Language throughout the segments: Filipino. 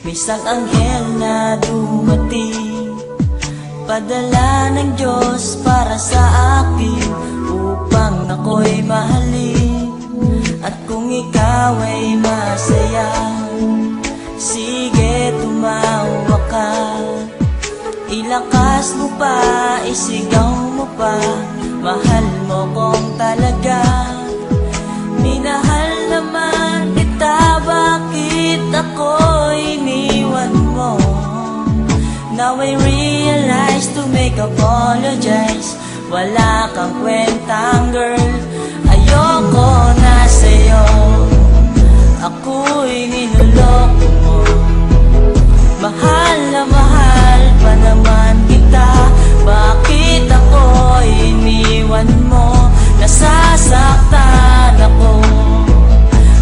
May isang anghel na dumating, padala ng Diyos para sa akin, upang ako'y mahalin. At kung ikaw ay masaya, sige tumawa ka. Ilakas mo pa, isigaw mo pa, mahal mo kong talaga. Minahal naman kita, bakit ako iniwan mo? Now I realize to make apologize, wala kang kwentang girl, ayoko na sa'yo. Ako'y niloloko mo, mahal na mahal pa naman kita, bakit ako iniwan mo? Nasasaktan ako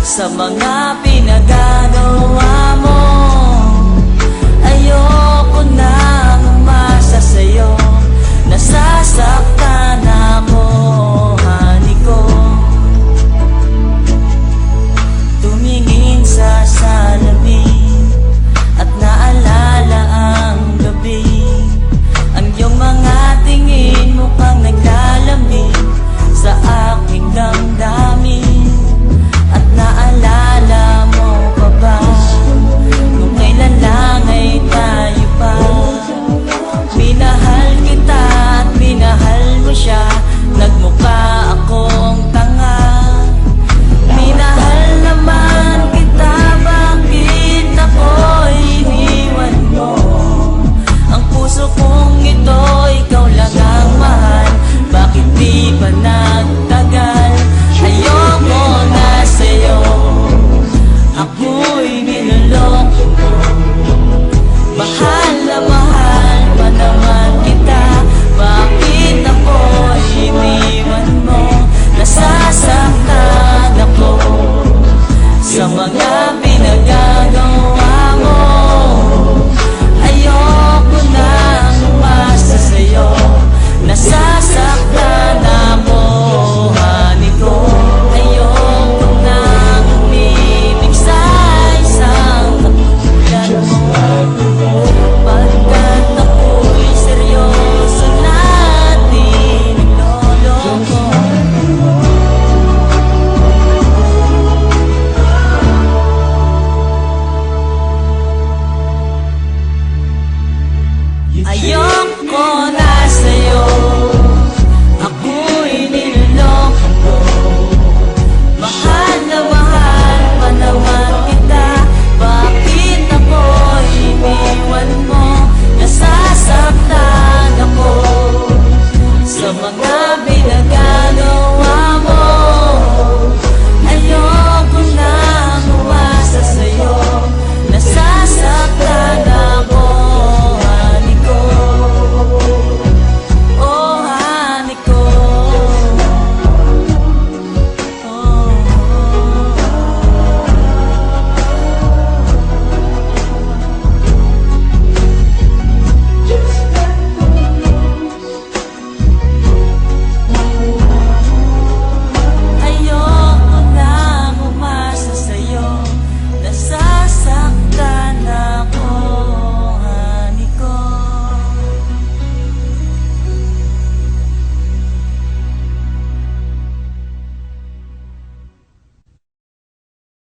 sa mga pinagagawa mo. Ayoko nang umasa sa'yo, nasasaktan ako, honey ko. Tumingin sa salamin at naalala ang gabi, ang iyong mga tingin mukhang naglalamig sa aking damdamin. At naalala mo pa ba nung kailan lang ay tayo pa? Minahal kita at minahal mo siya, nagmukha akong tanga. Minahal naman kita, bakit ako iniwan mo? Ang puso kong ito, ikaw lang ang mahal, bakit di ba nagtagal? Ayoko na sa'yo, ako'y niloloko mo. Mahal na mahal pa naman kita, bakit ako iniwan mo? Nasasaktan ako sa mga pinagagawa mo. Ayoko na umasa sa'yo, nasasaktan ako, honey ko. Ayoko na umibig sa isang katulad mo, pagkat ako'y seryoso na di niloloko. Ayoko